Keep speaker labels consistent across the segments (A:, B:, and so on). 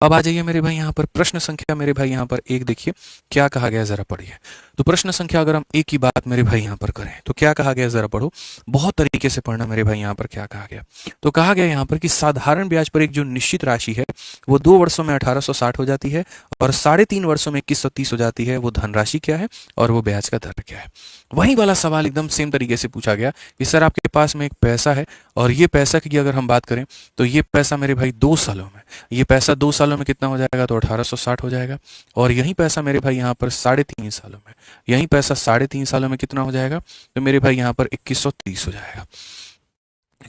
A: अब आ जाइए मेरे भाई यहाँ पर प्रश्न संख्या मेरे भाई यहाँ पर एक, देखिए क्या कहा गया जरा पढ़िए। तो प्रश्न संख्या अगर हम एक की बात मेरे भाई यहाँ पर करें तो क्या कहा गया जरा पढ़ो, बहुत तरीके से पढ़ना मेरे भाई यहाँ पर। क्या कहा गया, तो कहा गया यहाँ पर कि साधारण ब्याज पर एक जो निश्चित राशि है वो 2 वर्षों में 1860 हो जाती है और 3.5 वर्षों में 2130 हो जाती है। वो धनराशि क्या है और वो ब्याज का दर क्या है। वही वाला सवाल एकदम सेम तरीके से पूछा गया कि सर आपके पास में एक पैसा है और ये पैसा की अगर हम बात करें तो ये पैसा मेरे भाई 2 सालों में, ये पैसा 2 सालों में कितना हो जाएगा, तो 1860 हो जाएगा। और यही पैसा मेरे भाई यहाँ पर 3.5 सालों में, यही पैसा 3.5 सालों में कितना हो जाएगा, तो मेरे भाई यहाँ पर 2130 हो जाएगा।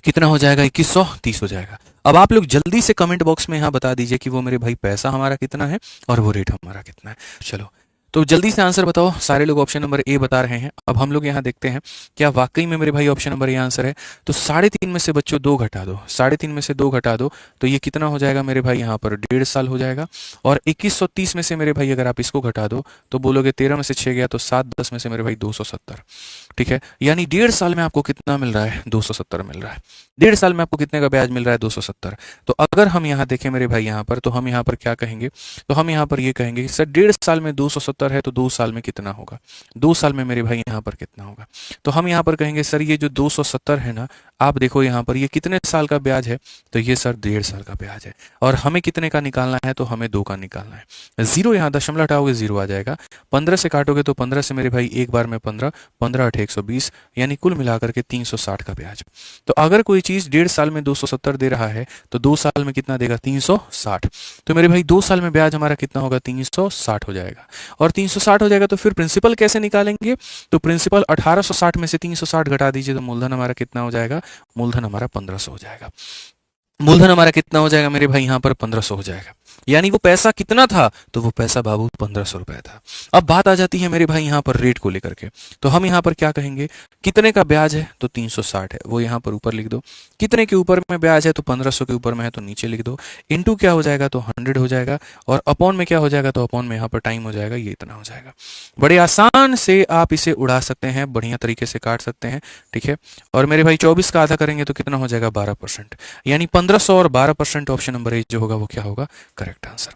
A: कितना हो जाएगा, 2130 हो जाएगा। अब आप लोग जल्दी से कमेंट बॉक्स में यहाँ बता दीजिए कि वो मेरे भाई पैसा हमारा कितना है और वो रेट हमारा कितना है। चलो तो जल्दी से आंसर बताओ। सारे लोग ऑप्शन नंबर ए बता रहे हैं। अब हम लोग यहाँ देखते हैं क्या वाकई में मेरे भाई ऑप्शन नंबर ए आंसर है। तो 3.5 में से बच्चों 2 घटा दो, 3.5 में से 2 घटा दो तो ये कितना हो जाएगा मेरे भाई यहाँ पर 1.5 साल हो जाएगा। और 2130 में से मेरे भाई अगर आप इसको घटा दो तो बोलोगे 13 में से 6 गया तो 7, 10 में से मेरे भाई 270। ठीक है, यानी 1.5 साल में आपको कितना मिल रहा है, 270 मिल रहा है। 1.5 साल में आपको कितने का ब्याज मिल रहा है, 270। तो अगर हम यहाँ देखें मेरे भाई यहाँ पर, तो हम यहाँ पर क्या कहेंगे, तो हम यहाँ पर ये कहेंगे कि सर 1.5 साल में 270 है तो 2 साल में कितना होगा, 2 साल में मेरे भाई यहाँ पर कितना होगा। तो हम यहाँ पर कहेंगे सर ये जो 270 है ना, आप देखो यहाँ पर ये कितने साल का ब्याज है, तो ये सर 1.5 साल का ब्याज है। और हमें कितने का निकालना है, तो हमें 2 का निकालना है। जीरो यहाँ दशमलव हटाओगे 0 आ जाएगा, 15 से काटोगे तो 15 से मेरे भाई एक बार में 15, 15 8 120, यानी कुल मिलाकर के 360 का ब्याज। तो अगर कोई चीज 1.5 साल में 270 दे रहा है तो 2 साल में कितना देगा, 360। तो मेरे भाई 2 साल में ब्याज हमारा कितना होगा, 360 हो जाएगा। और 360 हो जाएगा तो फिर प्रिंसिपल कैसे निकालेंगे, तो प्रिंसिपल 1860 में से 360 घटा दीजिए तो मूलधन हमारा कितना हो जाएगा, मूलधन हमारा 1500 हो जाएगा। मूलधन हमारा कितना हो जाएगा मेरे भाई यहाँ पर 1500 हो जाएगा। यानी वो पैसा कितना था, तो वो पैसा बाबू 1500 रुपए था। अब बात आ जाती है मेरे भाई यहाँ पर रेट को लेकर के। तो हम यहाँ पर क्या कहेंगे, कितने का ब्याज है, तो 360 है, वो यहाँ पर ऊपर लिख दो। कितने के ऊपर में ब्याज है, तो 1500 के ऊपर में है तो नीचे लिख दो। इनटू क्या हो जाएगा, तो 100 हो जाएगा। और अपॉन में क्या हो जाएगा, तो अपॉन में यहाँ पर टाइम हो जाएगा, ये इतना हो जाएगा। बड़े आसान से आप इसे उड़ा सकते हैं, बढ़िया तरीके से काट सकते हैं। ठीक है, और मेरे भाई 24 का आधा करेंगे तो कितना हो जाएगा, 12%। यानी 1500 और 12%, ऑप्शन नंबर ए जो होगा वो क्या होगा, करेक्ट आंसर।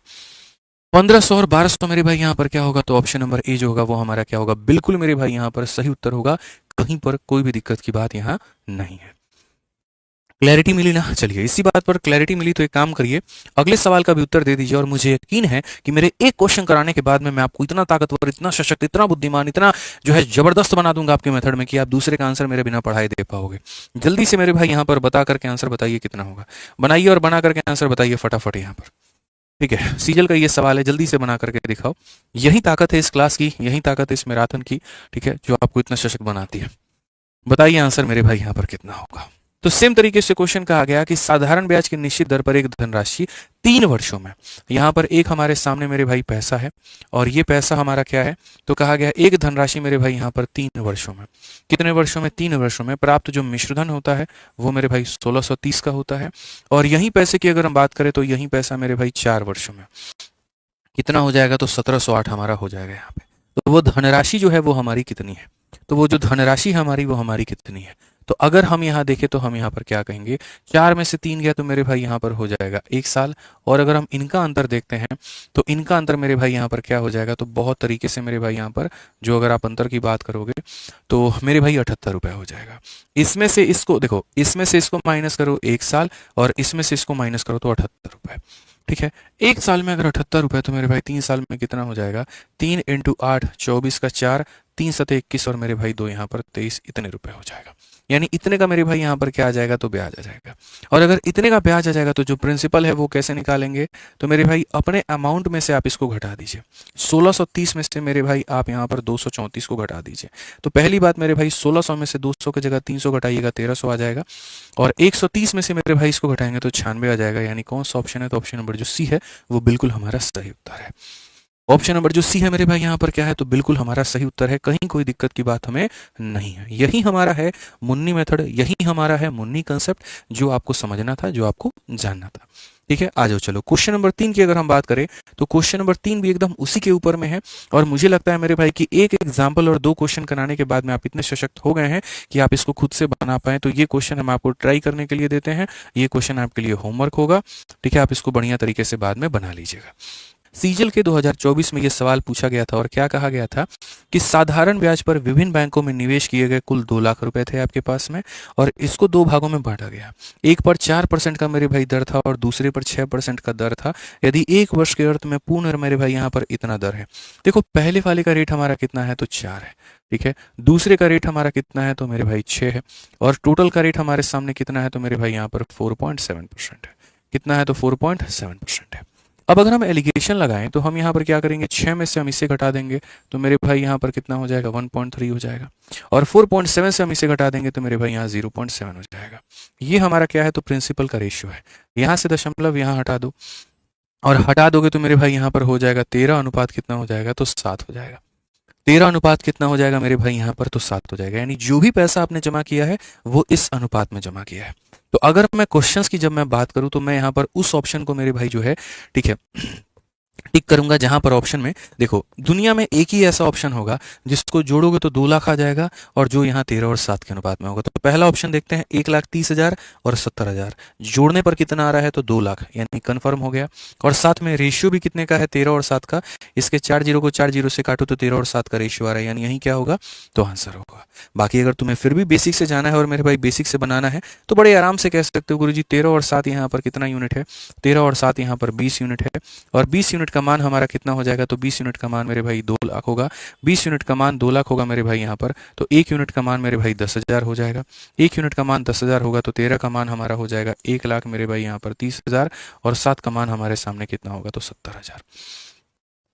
A: 1500 और 1200 मेरे भाई यहाँ पर क्या होगा, तो ऑप्शन नंबर ए जो होगा वो हमारा क्या होगा, बिल्कुल मेरे भाई यहाँ पर सही उत्तर होगा। कहीं पर कोई भी दिक्कत की बात यहाँ नहीं है। क्लैरिटी मिली ना। चलिए इसी बात पर क्लैरिटी मिली तो एक काम करिए, अगले सवाल का भी उत्तर दे दीजिए। और मुझे यकीन है कि मेरे एक क्वेश्चन कराने के बाद में मैं आपको इतना ताकतवर, इतना सशक्त, इतना बुद्धिमान, इतना जो है जबरदस्त बना दूंगा आपके मेथड में कि आप दूसरे का आंसर मेरे बिना पढ़ाए दे पाओगे। जल्दी से मेरे भाई यहाँ पर बता करके आंसर बताइए कितना होगा। बनाइए और बना करके आंसर बताइए फटाफट यहाँ पर। ठीक है, सीजल का ये सवाल है, जल्दी से बना करके दिखाओ। यही ताकत है इस क्लास की, यही ताकत है इस मैराथन की। ठीक है, जो आपको इतना सशक्त बनाती है। बताइए आंसर मेरे भाई यहाँ पर कितना होगा। तो सेम तरीके से क्वेश्चन कहा गया कि साधारण ब्याज की निश्चित दर पर एक धनराशि 3 वर्षों में, यहाँ पर एक हमारे सामने मेरे भाई पैसा है और ये पैसा हमारा क्या है, तो कहा गया एक धनराशि मेरे भाई यहाँ पर 3 वर्षों में, कितने वर्षों में, 3 वर्षों में प्राप्त जो मिश्रधन होता है वो मेरे भाई 1630 का होता है। और यही पैसे की अगर हम बात करें तो यही पैसा मेरे भाई 4 वर्षों में कितना हो जाएगा, तो 1708 हमारा हो जाएगा यहाँ पे। तो वो धनराशि जो है वो हमारी कितनी है, तो वो जो धनराशि हमारी वो हमारी कितनी है। तो अगर हम यहाँ देखें तो हम यहाँ पर क्या कहेंगे, 4 में से 3 गया तो मेरे भाई यहाँ पर हो जाएगा 1 साल। और अगर हम इनका अंतर देखते हैं तो इनका अंतर मेरे भाई यहाँ पर क्या हो जाएगा, तो बहुत तरीके से मेरे भाई यहाँ पर जो अगर आप अंतर की बात करोगे तो मेरे भाई 78 रुपये हो जाएगा। इसमें से इसको देखो, इसमें से इसको माइनस करो 1 साल और इसमें से इसको माइनस करो तो 78 रुपये। ठीक है, 1 साल में अगर 78 रुपये तो मेरे भाई 3 साल में कितना हो जाएगा, 3 × 8 24 का 4, 3 7 21 और मेरे भाई 2 यहाँ पर 23, इतने रुपए हो जाएगा। यानी इतने का मेरे भाई यहाँ पर क्या आ जाएगा, तो ब्याज आ जाएगा। और अगर इतने का ब्याज आ जाएगा तो जो प्रिंसिपल है वो कैसे निकालेंगे, तो मेरे भाई अपने अमाउंट में से आप इसको घटा दीजिए। 1630 में से मेरे भाई आप यहाँ पर 234 को घटा दीजिए। तो पहली बात मेरे भाई 1600 में से 200 की जगह 300 घटाइएगा 1300 आ जाएगा। और 130 में से मेरे भाई इसको घटाएंगे तो 96 आ जाएगा। यानी कौन सा ऑप्शन है, तो ऑप्शन नंबर जो सी है वो बिल्कुल हमारा सही उत्तर है। ऑप्शन नंबर जो सी है मेरे भाई यहाँ पर क्या है, तो बिल्कुल हमारा सही उत्तर है। कहीं कोई दिक्कत की बात हमें नहीं है। यही हमारा है मुन्नी मेथड, यही हमारा है मुन्नी कंसेप्ट जो आपको समझना था, जो आपको जानना था। ठीक है, आ जाओ चलो क्वेश्चन नंबर 3 की अगर हम बात करें तो क्वेश्चन नंबर 3 भी एकदम उसी के ऊपर में है। और मुझे लगता है मेरे भाई कि एक एग्जाम्पल और 2 क्वेश्चन कराने के बाद में आप इतने सशक्त हो गए हैं कि आप इसको खुद से बना पाए। तो ये क्वेश्चन हम आपको ट्राई करने के लिए देते हैं, ये क्वेश्चन आपके लिए होमवर्क होगा। ठीक है, आप इसको बढ़िया तरीके से बाद में बना लीजिएगा। सीजल के 2024 में यह सवाल पूछा गया था और क्या कहा गया था कि साधारण ब्याज पर विभिन्न बैंकों में निवेश किए गए कुल 2 लाख रुपए थे आपके पास में, और इसको 2 भागों में बांटा गया। एक पर 4% का मेरे भाई दर था और दूसरे पर 6% का दर था। यदि 1 वर्ष के अर्थ में पूर्ण मेरे भाई यहाँ पर इतना दर है। देखो पहले वाले का रेट हमारा कितना है तो 4 है, ठीक है। दूसरे का रेट हमारा कितना है तो मेरे भाई 6 है, और टोटल का रेट हमारे सामने कितना है तो मेरे भाई यहाँ पर 4.7% है। कितना है तो 4.7% है। अब अगर हम एलिगेशन लगाएं तो हम यहाँ पर क्या करेंगे, 6 में से हम इसे घटा देंगे तो मेरे भाई यहाँ पर कितना हो जाएगा 1.3 हो जाएगा, और 4.7 से हम इसे घटा देंगे तो मेरे भाई यहाँ 0.7 हो जाएगा। ये हमारा क्या है तो प्रिंसिपल का रेशियो है। यहाँ से दशमलव यहाँ हटा दो, और हटा दोगे तो मेरे भाई यहाँ पर हो जाएगा 13 अनुपात कितना हो जाएगा तो 7 हो जाएगा। 13 अनुपात कितना हो जाएगा मेरे भाई यहाँ पर तो 7 हो जाएगा। यानी जो भी पैसा आपने जमा किया है वो इस अनुपात में जमा किया है। तो अगर मैं क्वेश्चंस की जब मैं बात करूं तो मैं यहाँ पर उस ऑप्शन को मेरे भाई जो है, ठीक है, टिक करूंगा जहां पर ऑप्शन में देखो दुनिया में एक ही ऐसा ऑप्शन होगा जिसको जोड़ोगे तो 2 लाख आ जाएगा, और जो यहाँ 13 और 7 के अनुपात में होगा। तो पहला ऑप्शन देखते हैं, 1,30,000 और 70,000 जोड़ने पर कितना आ रहा है तो 2 लाख, यानी कंफर्म हो गया। और साथ में रेशियो भी कितने का है 13 और 7 का, इसके 4 जीरो को 4 जीरो से काटो तो 13 और 7 का रेशियो आ रहा है, यानी यही क्या होगा तो आंसर होगा। बाकी अगर तुम्हें फिर भी बेसिक से जाना है और मेरे भाई बेसिक से बनाना है तो बड़े आराम से कह सकते हो गुरुजी 13 और 7 यहाँ पर कितना यूनिट है, 13 और 7 यहाँ पर 20 यूनिट है, और 20 यूनिट का मान हमारा कितना हो जाएगा तो 20 यूनिट का मान मेरे भाई 2 लाख होगा। 20 यूनिट का मान 2 लाख होगा मेरे भाई यहाँ पर, तो 1 यूनिट का मान मेरे भाई 10,000 हो जाएगा। 1 यूनिट का मान 10,000 होगा तो 13 का मान हमारा हो जाएगा 1 लाख मेरे भाई यहाँ पर 30,000, और 7 का मान हमारे सामने कितना होगा तो 70,000।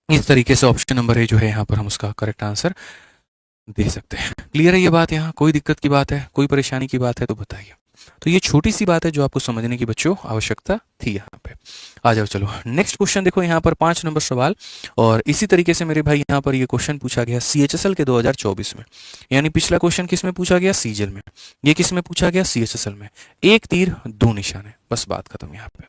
A: इस तरीके से ऑप्शन नंबर ए जो है यहाँ पर हम उसका करेक्ट आंसर दे सकते हैं। क्लियर है ये बात? यहाँ कोई दिक्कत की बात है, कोई परेशानी की बात है तो बताइए। तो ये छोटी सी बात है जो आपको समझने की बच्चों आवश्यकता थी। यहाँ पे आ जाओ चलो नेक्स्ट क्वेश्चन देखो, यहाँ पर 5 नंबर सवाल, और इसी तरीके से मेरे भाई यहाँ पर ये क्वेश्चन पूछा गया CHSL के 2024 में। यानी पिछला क्वेश्चन किस में पूछा गया, सीजल में, ये किस में पूछा गया CHSL में। 1 तीर 2 निशाने, बस बात खत्म। यहाँ पे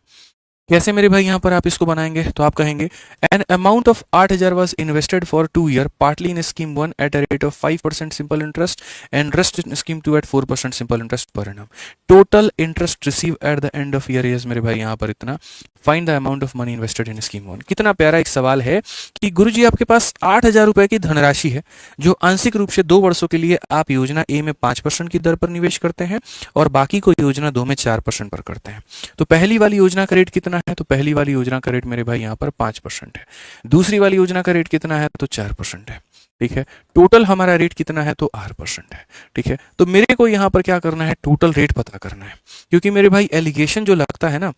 A: कैसे मेरे भाई यहाँ पर आप इसको बनाएंगे तो आप कहेंगे an amount of 8,000 was invested for 2 year partly in scheme 1 at a rate of 5% simple interest and rest in scheme 2 at 4% simple interest per annum. Total interest receive at the end of year is मेरे भाई यहाँ पर इतना। Find the amount of money invested in scheme 1। कितना प्यारा एक सवाल है कि गुरुजी आपके पास 8,000 रुपए की धनराशि है जो आंशिक रूप से 2 वर्षों के लिए आप योजना ए में 5% की दर पर निवेश करते हैं और बाकी को योजना 2 में 4% पर करते हैं। तो पहली वाली योजना का रेट कितना है तो पहली वाली योजना का रेट मेरे भाई यहाँ पर 5% है। दूसरी वाली योजना का रेट कितना है तो 4% है। ठीक है, टोटल हमारा रेट कितना है तो 8% है। ठीक है, तो मेरे को यहाँ पर क्या करना है, टोटल रेट पता करना है, क्योंकि मेरे भाई एलिगेशन जो लगता है ना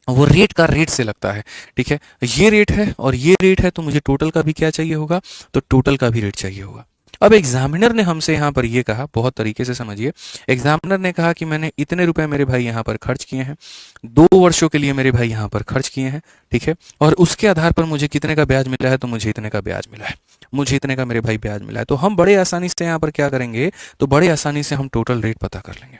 A: वो रेट का रेट से लगता है। ठीक है, ये रेट है और ये रेट है, तो मुझे टोटल का भी क्या चाहिए होगा तो टोटल का भी रेट चाहिए होगा। अब एग्जामिनर ने हमसे यहाँ पर ये कहा, बहुत तरीके से समझिए, एग्जामिनर ने कहा कि मैंने इतने रुपए मेरे भाई यहाँ पर खर्च किए हैं, 2 वर्षों के लिए मेरे भाई यहाँ पर खर्च किए हैं। ठीक है, और उसके आधार पर मुझे कितने का ब्याज मिला है तो मुझे इतने का ब्याज मिला है, मुझे इतने का मेरे भाई ब्याज मिला है। तो हम बड़े आसानी से यहाँ पर क्या करेंगे तो बड़े आसानी से हम टोटल रेट पता कर लेंगे।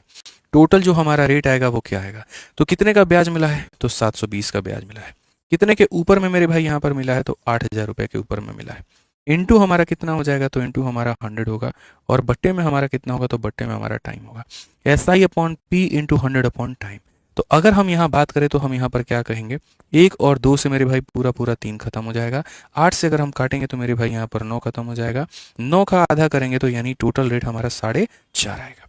A: टोटल जो हमारा रेट आएगा वो क्या आएगा तो कितने का ब्याज मिला है तो 720 का ब्याज मिला है। कितने के ऊपर में मेरे भाई यहाँ पर मिला है तो 8,000 रुपए के ऊपर में मिला है। इनटू हमारा कितना हो जाएगा तो इनटू हमारा 100 होगा, और बट्टे में हमारा कितना होगा तो बट्टे में हमारा टाइम होगा। SI upon P into 100 upon time. तो अगर हम यहाँ बात करें तो हम यहाँ पर क्या कहेंगे, 1 और 2 से मेरे भाई पूरा 3 खत्म हो जाएगा। 8 से अगर हम काटेंगे तो मेरे भाई यहाँ पर 9 खत्म हो जाएगा। 9 का आधा करेंगे तो यानी टोटल रेट हमारा 4.5 आएगा।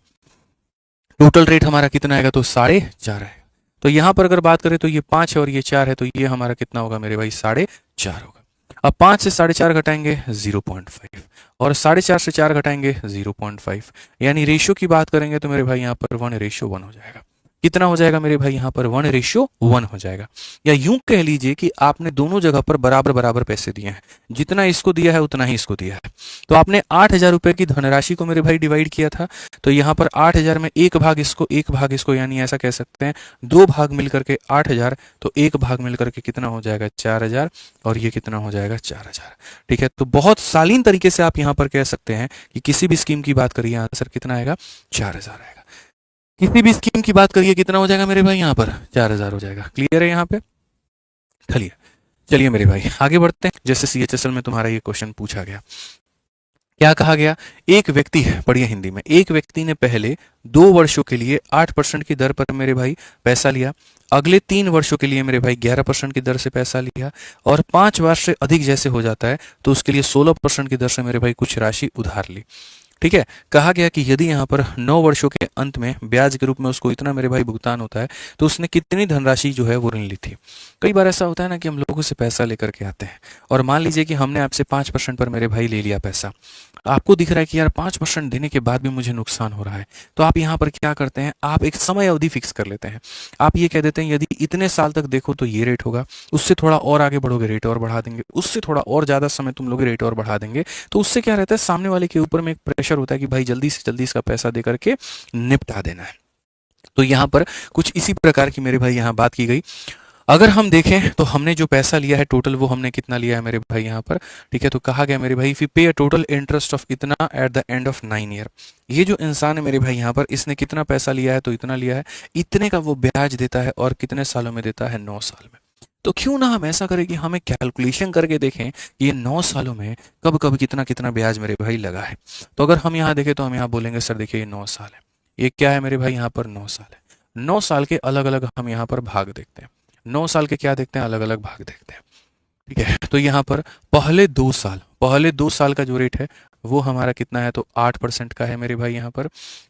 A: टोटल रेट हमारा कितना आएगा तो 4.5 आएगा। तो यहाँ पर अगर बात करें तो ये 5 है और ये 4 है, तो ये हमारा कितना होगा मेरे भाई 4.5 होगा। अब 5 से 4.5 घटाएंगे 0.5, और 4.5 से 4 घटाएंगे 0.5, यानी रेशियो की बात करेंगे तो मेरे भाई यहाँ पर 1:1 हो जाएगा। कितना हो जाएगा मेरे भाई यहाँ पर 1:1 हो जाएगा। या यूं कह लीजिए कि आपने दोनों जगह पर बराबर पैसे दिए हैं, जितना इसको दिया है उतना ही इसको दिया है। तो आपने 8,000 रुपए की धनराशि को मेरे भाई डिवाइड किया था, तो यहाँ पर 8,000 में एक भाग इसको, यानी ऐसा कह सकते हैं 2 भाग मिलकर के 8,000, तो एक भाग मिलकर के कितना हो जाएगा 4,000, और ये कितना हो जाएगा 4,000। ठीक है, तो बहुत शालीन तरीके से आप यहाँ पर कह सकते हैं कि किसी भी स्कीम की बात करिए आंसर कितना आएगा 4,000 आएगा। किसी भी स्कीम की बात करिए कितना हो जाएगा मेरे भाई यहाँ पर 4,000 हो जाएगा। क्लियर है यहाँ पे? चलिए चलिए मेरे भाई आगे बढ़ते हैं। जैसे CHSL में तुम्हारा ये क्वेश्चन पूछा गया, क्या कहा गया? एक व्यक्ति है, पढ़िए हिंदी में, एक व्यक्ति ने पहले 2 वर्षों के लिए 8% की दर पर मेरे भाई पैसा लिया, अगले 3 वर्षों के लिए मेरे भाई 11% की दर से पैसा लिया, और 5 वर्ष से अधिक जैसे हो जाता है तो उसके लिए 16% की दर से मेरे भाई कुछ राशि उधार ली। ठीक है, कहा गया कि यदि यहाँ पर 9 वर्षों के अंत में ब्याज के रूप में उसको इतना मेरे भाई भुगतान होता है तो उसने कितनी धनराशि जो है वो ऋण ली थी। कई बार ऐसा होता है ना कि हम लोगों से पैसा लेकर के आते हैं और मान लीजिए कि हमने आपसे 5% पर मेरे भाई ले लिया पैसा, आपको दिख रहा है कि यार 5% देने के बाद भी मुझे नुकसान हो रहा है, तो आप यहाँ पर क्या करते हैं, आप एक समय अवधि फिक्स कर लेते हैं। आप ये कह देते हैं यदि इतने साल तक देखो तो ये रेट होगा, उससे थोड़ा और आगे बढ़ोगे रेट और बढ़ा देंगे, उससे थोड़ा और ज्यादा समय तुम लोग रेट और बढ़ा देंगे। तो उससे क्या रहता है, सामने वाले के ऊपर में एक प्रेशर होता है कि भाई जल्दी से जल्दी इसका पैसा दे करके निपटा देना है। तो यहाँ पर कुछ इसी प्रकार की मेरे भाई यहाँ बात की गई। अगर हम देखें तो हमने जो पैसा लिया है टोटल, वो हमने कितना लिया है मेरे भाई यहाँ पर, ठीक है। तो कहा गया मेरे भाई इफ यू पे अ टोटल इंटरेस्ट ऑफ इतना eight the end of 9 year, ये जो इंसान है मेरे भाई यहाँ पर, इसने कितना पैसा लिया है, तो इतना लिया है, इतने का वो ब्याज देता है, और कितने सालों में देता है, 9 साल में। तो क्यों ना हम ऐसा करें कि हमें कैलकुलेशन करके देखें कि ये 9 सालों में कब कब कितना कितना ब्याज मेरे भाई लगा है। तो अगर हम यहाँ देखें तो हम यहाँ बोलेंगे सर देखिए ये 9 साल है, ये क्या है मेरे भाई यहाँ पर 9 साल है। 9 साल के अलग अलग हम यहाँ पर भाग देखते हैं, 9 साल के क्या देखते हैं, अलग अलग भाग देखते हैं। ठीक है, तो यहाँ पर पहले 2 साल का जो रेट है वो हमारा कितना है, तो 8% का है मेरे भाई यहाँ पर।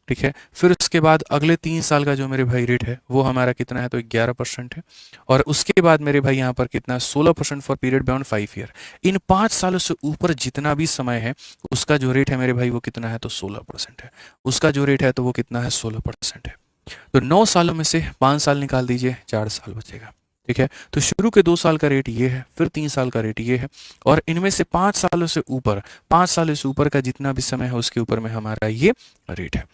A: ठीक है, फिर उसके बाद अगले 3 साल का जो मेरे भाई रेट है वो हमारा कितना है, तो 11% है। और उसके बाद मेरे भाई यहाँ पर कितना है, 16% फॉर पीरियड बियॉन्ड 5 ईयर। इन 5 सालों से ऊपर जितना भी समय है उसका जो रेट है मेरे भाई वो कितना है, तो 16% है। उसका जो रेट है तो वो कितना है, 16% है। तो 9 सालों में से 5 साल निकाल दीजिए, 4 साल बचेगा। ठीक है, तो शुरू के 2 साल का रेट ये है, फिर 3 साल का रेट ये है, और इनमें से 5 सालों से ऊपर, 5 सालों से ऊपर का जितना भी समय है उसके ऊपर में हमारा ये रेट है।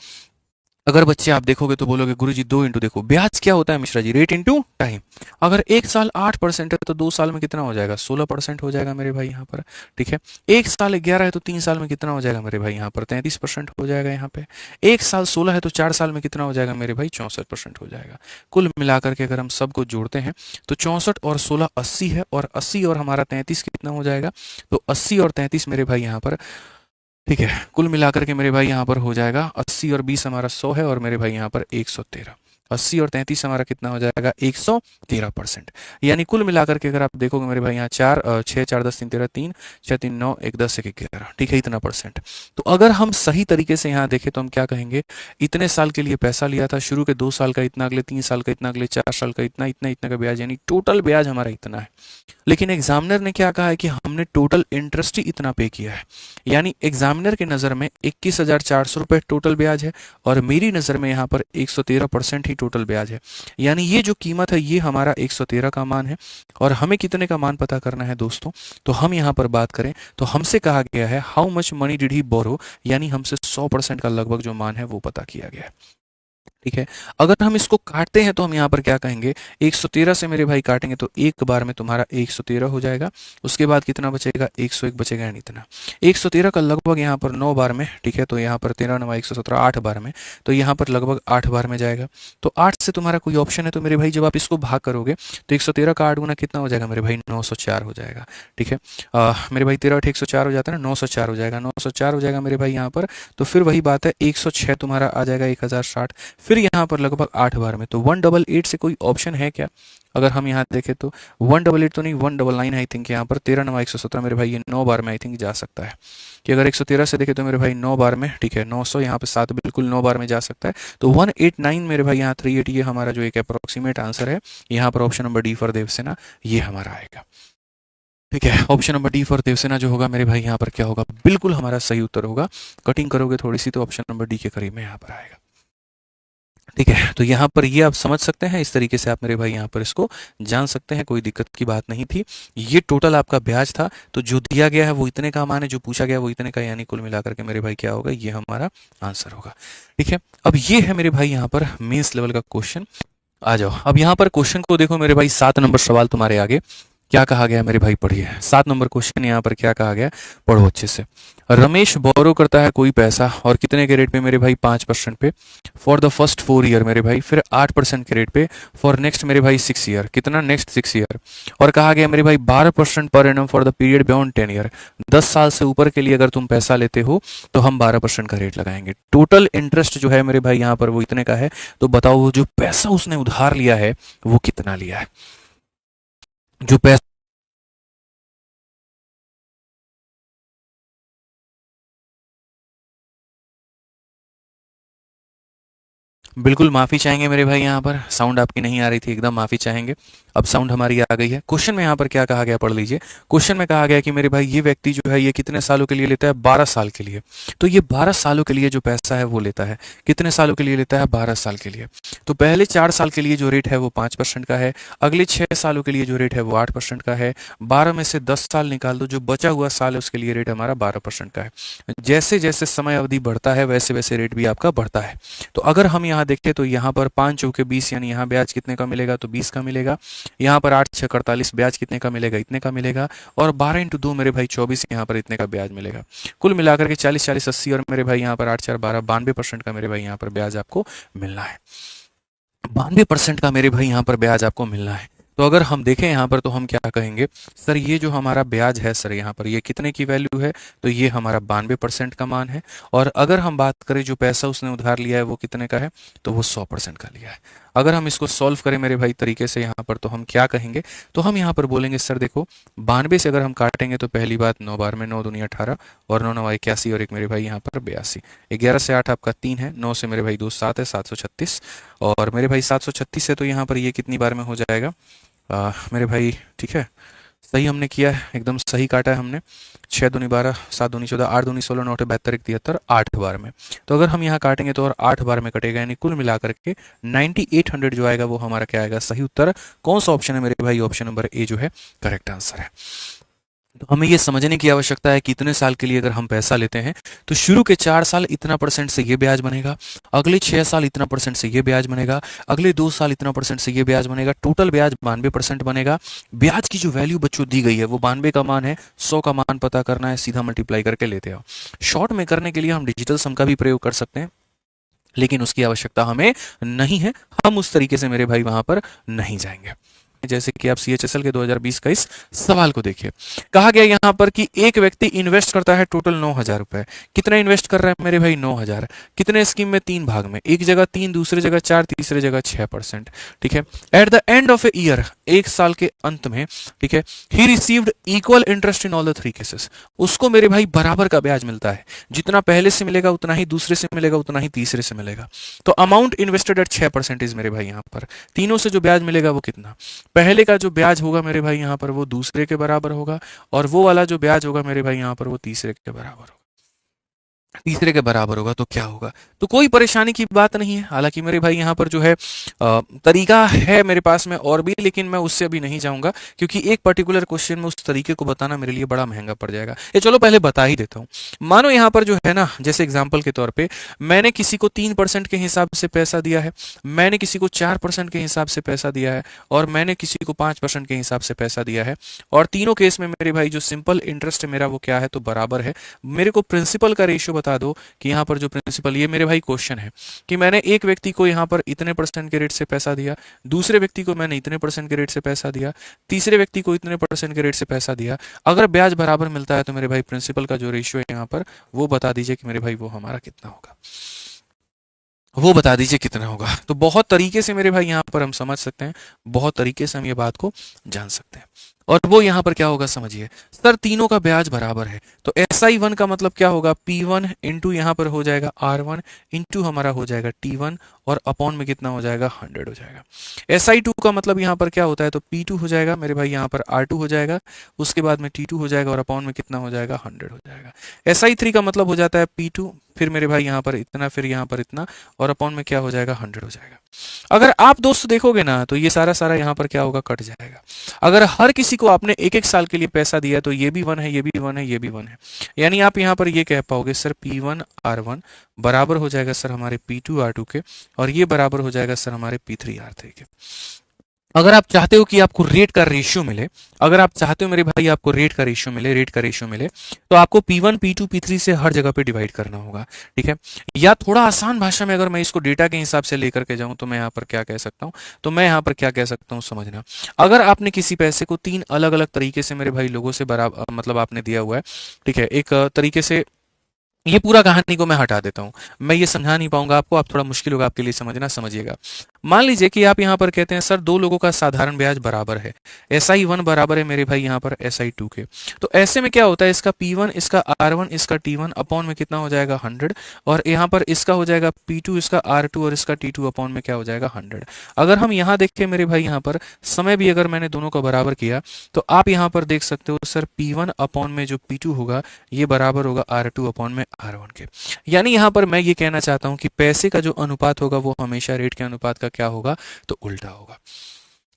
A: अगर बच्चे आप देखोगे तो बोलोगे गुरुजी 2 इंटू, देखो ब्याज क्या होता है Mishra ji, rate into time. अगर 1 साल 8% है तो 2 साल में कितना हो जाएगा, 16% हो जाएगा मेरे भाई यहाँ पर। ठीक है, 1 साल 11 है तो 3 साल में कितना हो जाएगा मेरे भाई यहाँ पर, 33% हो जाएगा यहाँ पे। 1 साल 16 है तो 4 साल में कितना हो जाएगा मेरे भाई, 64% हो जाएगा। कुल मिलाकर के अगर हम सबको जोड़ते हैं तो 64 और 16 80 है, और 80 और हमारा 33 कितना हो जाएगा, तो 80 और 33 मेरे भाई यहाँ पर। ठीक है, कुल मिलाकर के मेरे भाई यहाँ पर हो जाएगा 80 और 20 हमारा 100 है, और मेरे भाई यहाँ पर 113। 80 और 33 हमारा कितना हो जाएगा, 113%। यानी कुल मिलाकर के अगर आप देखोगे मेरे भाई यहाँ 6 4 10 3 13 3 6 3 9 1 10 1 11, ठीक है, इतना परसेंट। तो अगर हम सही तरीके से यहाँ देखें तो हम क्या कहेंगे, इतने साल के लिए पैसा लिया था, शुरू के 2 साल का इतना, अगले 3 साल का इतना, अगले 4 साल का इतना, इतना इतना का ब्याज, यानी टोटल ब्याज हमारा इतना है। लेकिन एग्जामिनर ने क्या कहा है कि हमने टोटल इंटरेस्ट ही इतना पे किया है, यानी एग्जामिनर की नज़र में 21,400 रुपये टोटल ब्याज है, और मेरी नज़र में यहाँ पर 113% ही टोटल ब्याज है। यानी ये जो कीमत है ये हमारा 113 का मान है, और हमें कितने का मान पता करना है दोस्तों। तो हम यहाँ पर बात करें तो हमसे कहा गया है how much money did he borrow, यानी हमसे 100% का लगभग जो मान है वो पता किया गया है। ठीक है, अगर हम इसको काटते हैं तो हम यहाँ पर क्या कहेंगे, 113 से मेरे भाई काटेंगे तो एक बार में तुम्हारा 113 हो जाएगा। उसके बाद कितना बचेगा, 101 बचेगा, यानी इतना 113 का लगभग यहाँ पर 9 बार में। ठीक है, तो यहाँ पर 13 9 117 8 बार में, तो यहाँ पर लगभग 8 बार में जाएगा। तो 8 से तुम्हारा कोई ऑप्शन है तो मेरे भाई जब आप इसको भाग करोगे तो 113 का 8 गुना कितना हो जाएगा मेरे भाई, 904 हो जाएगा। ठीक है, मेरे भाई 13 8 104 हो जाता है ना, 904 हो जाएगा, 904 हो जाएगा मेरे भाई यहाँ पर। तो फिर वही बात है, 106 तुम्हारा आ जाएगा 1060, फिर यहाँ पर लगभग 8 बार में। तो 188 से कोई ऑप्शन है क्या, अगर हम यहाँ देखें तो 188 तो नहीं, 199 आई थिंक यहाँ पर। 13 9 117 मेरे भाई ये 9 बार में आई थिंक जा सकता है, कि अगर 113 से देखें तो मेरे भाई 9 बार में। ठीक है, 900 यहाँ पे 7 बिल्कुल 9 बार में जा सकता है। तो 189 मेरे भाई यहाँ 380 ये हमारा जो एक अप्रोक्सीमेट आंसर है, यहाँ पर option number D for Devsena ये हमारा आएगा। ठीक है, option number D for Devsena जो होगा मेरे भाई यहाँ पर क्या होगा, बिल्कुल हमारा सही उत्तर होगा। कटिंग करोगे थोड़ी सी तो ऑप्शन नंबर डी के करीब में यहाँ पर आएगा। ठीक है, तो यहाँ पर ये आप समझ सकते हैं, इस तरीके से आप मेरे भाई यहाँ पर इसको जान सकते हैं, कोई दिक्कत की बात नहीं थी। ये टोटल आपका ब्याज था, तो जो दिया गया है वो इतने का मान है, जो पूछा गया वो इतने का, यानी कुल मिलाकर के मेरे भाई क्या होगा, ये हमारा आंसर होगा। ठीक है, अब ये है मेरे भाई यहाँ पर मेंस लेवल का क्वेश्चन। आ जाओ अब यहाँ पर क्वेश्चन को देखो मेरे भाई, 7 नंबर सवाल तुम्हारे आगे। क्या कहा गया मेरे भाई, पढ़िए 7 नंबर क्वेश्चन यहाँ पर क्या कहा गया, पढ़ो अच्छे से। रमेश बोरो करता है कोई पैसा और कितने के रेट पे मेरे भाई, 5% पे फॉर द फर्स्ट 4 ईयर मेरे भाई, फिर 8% के रेट पे फॉर नेक्स्ट मेरे भाई 6 ईयर, कितना नेक्स्ट 6 ईयर, और कहा गया मेरे भाई 12% per annum for the period beyond 10 year, 10 साल से ऊपर के लिए अगर तुम पैसा लेते हो तो हम 12% का रेट लगाएंगे। टोटल इंटरेस्ट जो है मेरे भाई यहाँ पर वो इतने का है, तो बताओ वो जो पैसा उसने उधार लिया है वो कितना लिया है, जो पैसा। बिल्कुल माफ़ी चाहेंगे मेरे भाई, यहाँ पर साउंड आपकी नहीं आ रही थी, एकदम माफ़ी चाहेंगे। अब साउंड हमारी आ गई है। क्वेश्चन में यहाँ पर क्या कहा गया, पढ़ लीजिए। क्वेश्चन में कहा गया कि मेरे भाई ये व्यक्ति जो है ये कितने सालों के लिए लेता है, 12 साल के लिए। तो ये 12 सालों के लिए जो पैसा है वो लेता है, कितने सालों के लिए लेता है, 12 साल के लिए। तो पहले 4 साल के लिए जो रेट है वो 5% का है, अगले 6 सालों के लिए जो रेट है वो 8% का है, 12 में से 10 साल निकाल दो, जो बचा हुआ साल है उसके लिए रेट हमारा 12% का है। जैसे जैसे समय अवधि बढ़ता है वैसे वैसे रेट भी आपका बढ़ता है। तो अगर हम यहाँ देखें तो यहाँ पर 5 चौके 20, यानी यहाँ ब्याज कितने का मिलेगा, तो 20 का मिलेगा। यहाँ पर 8 6 48, ब्याज कितने का मिलेगा, इतने का मिलेगा। और 12 इंटू 2 मेरे भाई 24, यहाँ पर इतने का ब्याज मिलेगा। कुल मिलाकर के 40 40 80, और मेरे भाई यहाँ पर 8 4 12, 92% का मेरे भाई यहाँ पर ब्याज आपको मिलना है। 92% का मेरे भाई यहाँ पर ब्याज आपको मिलना है। तो अगर हम देखें यहाँ पर तो हम क्या कहेंगे, सर ये जो हमारा ब्याज है सर यहाँ पर ये कितने की वैल्यू है, तो ये हमारा 92% का मान है। और अगर हम बात करें जो पैसा उसने उधार लिया है वो कितने का है, तो वो 100% का लिया है। अगर हम इसको सॉल्व करें मेरे भाई तरीके से यहाँ पर, तो हम क्या कहेंगे, तो हम यहाँ पर बोलेंगे सर देखो 92 से अगर हम काटेंगे तो पहली बात 9 बार में 9 दूनी 18, और 9 9 81, और एक मेरे भाई यहाँ पर 82। 11 से 8 आपका 3 है, 9 से मेरे भाई 2 7 है, 736। और मेरे भाई 736 है तो यहाँ पर ये कितनी बार में हो जाएगा, मेरे भाई ठीक है, सही हमने किया है, एकदम सही काटा है हमने। 6 दूनी 12, 7 दूनी 14, 8 दूनी 16, 9 72 73, 8 बार में। तो अगर हम यहाँ काटेंगे तो और 8 बार में कटेगा, यानी कुल मिलाकर के 9800 जो आएगा वो हमारा क्या आएगा, सही उत्तर। कौन सा ऑप्शन है मेरे भाई, ऑप्शन नंबर ए जो है करेक्ट आंसर है। तो हमें ये समझने की आवश्यकता है कि इतने साल के लिए अगर हम पैसा लेते हैं तो शुरू के 4 साल इतना परसेंट से ये ब्याज बनेगा, अगले 6 साल इतना परसेंट से ये ब्याज बनेगा, अगले 2 साल इतना परसेंट से ये ब्याज बनेगा, टोटल ब्याज 92% बनेगा। ब्याज की जो वैल्यू बच्चों दी गई है वो 92 का मान है, 100 का मान पता करना है, सीधा मल्टीप्लाई करके लेते आओ। शॉर्ट में करने के लिए हम डिजिटल सम का भी प्रयोग कर सकते हैं, लेकिन उसकी आवश्यकता हमें नहीं है, हम उस तरीके से मेरे भाई वहां पर नहीं जाएंगे। जैसे कि आप सीएचएसएल के 2020 का इस सवाल को देखिए, कहा गया यहां पर कि एक व्यक्ति इन्वेस्ट करता है टोटल 9,000 रुपए। कितना इन्वेस्ट कर रहा है मेरे भाई, 9,000। कितने स्कीम में, 3 भाग में, एक जगह 3, दूसरी जगह 4, तीसरी जगह 6%। ठीक है, eight the end of a year, एक साल के अंत में, ठीक है, he received equal interest in all the 3 cases. उसको मेरे भाई बराबर का ब्याज मिलता है, जितना पहले से मिलेगा उतना ही दूसरे से मिलेगा, उतना ही तीसरे से मिलेगा। तो अमाउंट इन्वेस्टेड एट 6% मेरे भाई यहाँ पर तीनों से जो ब्याज मिलेगा वो कितना, पहले का जो ब्याज होगा मेरे भाई यहाँ पर वो दूसरे के बराबर होगा, और वो वाला जो ब्याज होगा मेरे भाई यहाँ पर वो तीसरे के बराबर होगा। तीसरे के बराबर होगा तो क्या होगा, तो कोई परेशानी की बात नहीं है। हालांकि मेरे भाई यहाँ पर जो है तरीका है मेरे पास में और भी, लेकिन मैं उससे अभी नहीं जाऊंगा क्योंकि एक पर्टिकुलर क्वेश्चन में उस तरीके को बताना मेरे लिए बड़ा महंगा पड़ जाएगा। ये चलो पहले बता ही देता हूँ। मानो यहाँ पर जो है ना, जैसे एग्जाम्पल के तौर पर मैंने किसी को 3% के हिसाब से पैसा दिया है, मैंने किसी को 4% के हिसाब से पैसा दिया है, और मैंने किसी को 5% के हिसाब से पैसा दिया है, और तीनों केस में मेरे भाई जो सिंपल इंटरेस्ट है मेरा वो क्या है, तो बराबर है। मेरे को प्रिंसिपल का रेशियो बता दो कि यहाँ पर जो प्रिंसिपल, ये मेरे भाई क्वेश्चन है कि मैंने एक व्यक्ति को यहाँ पर इतने % के रेट से पैसा दिया, दूसरे व्यक्ति को मैंने इतने % के रेट से पैसा दिया, तीसरे व्यक्ति को इतने % के रेट से पैसा दिया। अगर ब्याज बराबर मिलता है तो मेरे भाई प्रिंसिपल का जो रेशियो है यहाँ पर वो बता दीजिए कि मेरे भाई वो हमारा कितना होगा, वो बता दीजिए कितना होगा। तो बहुत तरीके से मेरे भाई यहाँ पर हम समझ सकते हैं, बहुत तरीके से हम ये बात को जान सकते हैं। और वो यहाँ पर क्या होगा समझिए, सर तीनों का ब्याज बराबर है तो SI1 का मतलब क्या होगा, P1 इंटू यहाँ पर हो जाएगा R1 इंटू हमारा हो जाएगा T1, और अपॉन में कितना हो जाएगा, 100 हो जाएगा। SI2 का मतलब यहाँ पर क्या होता है, तो P2 हो जाएगा मेरे भाई, यहाँ पर R2 हो जाएगा, उसके बाद में T2 हो जाएगा, और अपॉन में कितना हो जाएगा, 100 हो जाएगा। SI3 का मतलब हो जाता है P2, फिर मेरे भाई यहाँ पर इतना, फिर यहाँ पर इतना, और अपॉन में क्या हो जाएगा, 100 हो जाएगा। अगर आप दोस्त देखोगे ना तो ये सारा सारा यहाँ पर क्या होगा, कट जाएगा। अगर हर किसी को आपने एक एक साल के लिए पैसा दिया तो ये भी 1 है, ये भी 1 है, ये भी 1 है, यानी आप यहाँ पर ये कह पाओगे सर P1 R1 बराबर हो जाएगा सर हमारे P2 R2 के, और ये बराबर हो जाएगा सर हमारे P3 R3 के। अगर आप चाहते हो कि आपको रेट का रेशियो मिले, अगर आप चाहते हो मेरे भाई आपको रेट का रेशियो मिले, तो आपको P1 P2 P3 से हर जगह पे डिवाइड करना होगा। ठीक है, या थोड़ा आसान भाषा में अगर मैं इसको डेटा के हिसाब से लेकर के जाऊं तो मैं यहाँ पर क्या कह सकता हूँ, समझना। अगर आपने किसी पैसे को 3 अलग अलग तरीके से मेरे भाई लोगों से बराबर मतलब आपने दिया हुआ है, ठीक है, एक तरीके से ये पूरा कहानी को मैं हटा देता हूँ, मैं ये समझा नहीं पाऊंगा आपको, आप थोड़ा मुश्किल होगा आपके लिए समझना, समझिएगा। मान लीजिए कि आप यहाँ पर कहते हैं सर दो लोगों का साधारण ब्याज बराबर है, SI1 बराबर है मेरे भाई यहाँ पर SI2 के। तो ऐसे में क्या होता है, इसका P1 इसका R1 इसका T1 अपॉन में कितना हो जाएगा 100, और यहाँ पर इसका हो जाएगा P2 इसका R2 और इसका T2 अपॉन में क्या हो जाएगा 100। अगर हम यहाँ देखें मेरे भाई यहाँ पर समय भी अगर मैंने दोनों का बराबर किया तो आप यहाँ पर देख सकते हो सर P1 अपॉन में जो P2 होगा ये बराबर होगा R2 अपॉन में R1 के। यानी यहाँ पर मैं ये कहना चाहता हूँ कि पैसे का जो अनुपात होगा वो हमेशा रेट के अनुपात का क्या होगा, तो उल्टा होगा।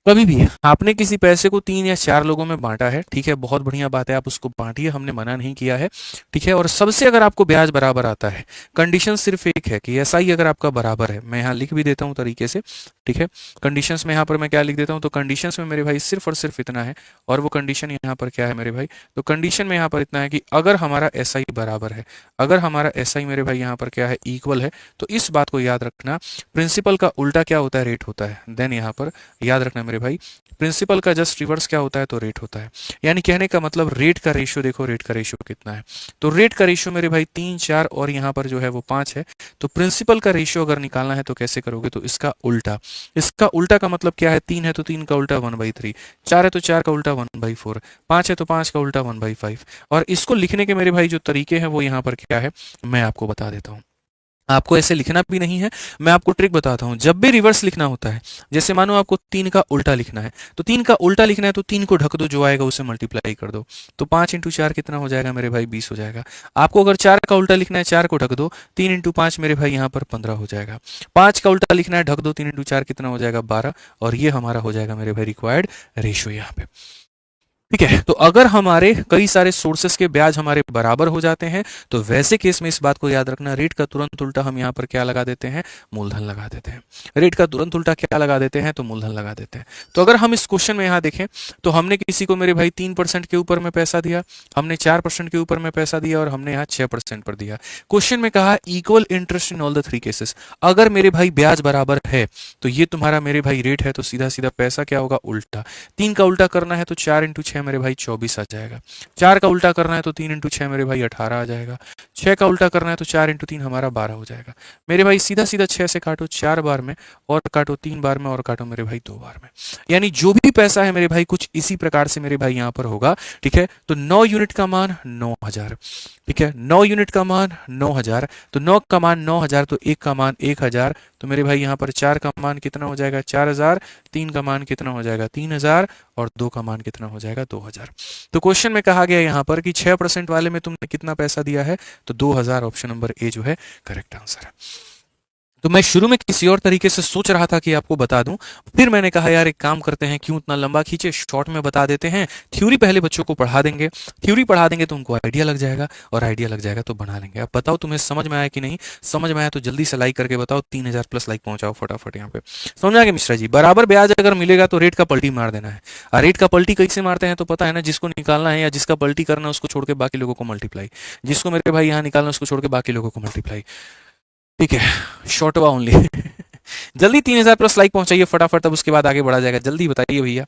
A: कभी भी आपने किसी पैसे को 3 या 4 लोगों में बांटा है, ठीक है, बहुत बढ़िया बात है, आप उसको बांटिए, हमने मना नहीं किया है, ठीक है, और सबसे अगर आपको ब्याज बराबर आता है, कंडीशन सिर्फ एक है कि SI अगर आपका बराबर है, मैं यहाँ लिख भी देता हूँ तरीके से, ठीक है, कंडीशंस में यहाँ पर मैं क्या लिख देता हूँ, तो कंडीशंस में मेरे भाई सिर्फ और सिर्फ इतना है, और वो कंडीशन यहाँ पर क्या है मेरे भाई, तो कंडीशन में यहाँ पर इतना है कि अगर हमारा SI बराबर है, अगर हमारा SI मेरे भाई यहाँ पर क्या है, इक्वल है, तो इस बात को याद रखना, प्रिंसिपल का उल्टा क्या होता है, रेट होता है। देन यहाँ पर याद रखना मेरे भाई, प्रिंसिपल का जस्ट रिवर्स क्या होता है, तो रेट होता है। यानी कहने का मतलब रेट का रेशियो, देखो रेट का रेशियो कितना है, तो रेट का रेशियो मेरे भाई 3 4 और यहाँ पर जो है वो 5 है। तो प्रिंसिपल का रेशियो अगर निकालना है तो कैसे करोगे, तो इसका उल्टा, इसका उल्टा का मतलब क्या है, 3 है तो 3 का उल्टा 1/3, 4 है तो 4 का उल्टा 1/4, 5 है तो 5 का उल्टा 1/5। और इसको लिखने के मेरे भाई जो तरीके हैं वो यहाँ पर क्या है, मैं आपको बता देता हूँ। आपको ऐसे लिखना भी नहीं है, मैं आपको ट्रिक बताता हूँ। जब भी रिवर्स लिखना होता है, जैसे मानो आपको 3 का उल्टा लिखना है, तो 3 का उल्टा लिखना है तो 3 को ढक दो, जो आएगा उसे मल्टीप्लाई कर दो, तो 5 इंटू 4 कितना हो जाएगा मेरे भाई, 20 हो जाएगा। आपको अगर 4 का उल्टा लिखना है, 4 को ढक दो, 3 इंटू 5 मेरे भाई यहाँ पर 15 हो जाएगा। 5 का उल्टा लिखना है, ढक दो, 3 इंटू 4 कितना हो जाएगा, 12, और ये हमारा हो जाएगा मेरे भाई रिक्वायर्ड रेशियो यहाँ पे। ठीक है, तो अगर हमारे कई सारे सोर्सेस के ब्याज हमारे बराबर हो जाते हैं, तो वैसे केस में इस बात को याद रखना, रेट का तुरंत उल्टा हम यहाँ पर क्या लगा देते हैं, मूलधन लगा देते हैं। रेट का तुरंत उल्टा क्या लगा देते हैं, तो मूलधन लगा देते हैं। तो अगर हम इस क्वेश्चन में यहाँ देखें, तो हमने किसी को मेरे भाई 3% के ऊपर में पैसा दिया, हमने 4% के ऊपर में पैसा दिया, और हमने यहाँ 6% पर दिया। क्वेश्चन में कहा equal interest in all the 3 cases. अगर मेरे भाई ब्याज बराबर है तो ये तुम्हारा मेरे भाई रेट है, तो सीधा सीधा पैसा क्या होगा, उल्टा। 3 का उल्टा करना है तो 4 इंटू 6 मेरे भाई 24 आ जाएगा। 4 का उल्टा करना है तो 3 इंटू 6 मेरे भाई 18 आ जाएगा। 6 का उल्टा करना है तो 4 इंटू 3 हमारा 12 हो जाएगा। मेरे भाई सीधा सीधा 6 से काटो 4 बार में, और काटो 3 बार में, और काटो मेरे भाई 2 बार में। यानी जो भी पैसा है मेरे भाई कुछ इसी प्रकार से मेरे भाई यहाँ पर होगा। ठीक है, तो 9 यूनिट का मान 9000। ठीक है, 9 यूनिट का मान 9000, तो 9 का मान 9000, तो 1 का मान 1000, तो मेरे भाई यहाँ पर 4 का मान कितना हो जाएगा, 4000, 3 का मान कितना हो जाएगा, 3000, और 2 का मान कितना हो जाएगा, 2000। तो क्वेश्चन में कहा गया यहाँ पर कि 6% वाले में तुमने कितना पैसा दिया है, तो 2000, ऑप्शन नंबर ए जो है करेक्ट आंसर है। तो मैं शुरू में किसी और तरीके से सोच रहा था कि आपको बता दूं, फिर मैंने कहा यार एक काम करते हैं, क्यों इतना लंबा खींचे, शॉर्ट में बता देते हैं। थ्योरी पहले बच्चों को पढ़ा देंगे, थ्योरी पढ़ा देंगे तो उनको आइडिया लग जाएगा, और आइडिया लग जाएगा तो बना लेंगे। अब बताओ तुम्हें समझ में आया कि नहीं, समझ में आया तो जल्दी से लाइक करके बताओ, 3000 प्लस लाइक पहुंचाओ फटाफट यहाँ पे। समझ आ गया मिश्रा जी, बराबर ब्याज अगर मिलेगा तो रेट का पलटी मार देना है। और रेट का पलटी कैसे मारते हैं तो पता है ना, जिसको निकालना है या जिसका पलटी करना है उसको छोड़ के बाकी लोगों को मल्टीप्लाई, जिसको मेरे भाई यहाँ निकालना है उसको छोड़ के बाकी लोगों को मल्टीप्लाई। ठीक है, शॉर्टवा ओनली। जल्दी 3000 प्लस लाइक पहुंचाइए फटाफट, तब उसके बाद आगे बढ़ा जाएगा। जल्दी बताइए भैया,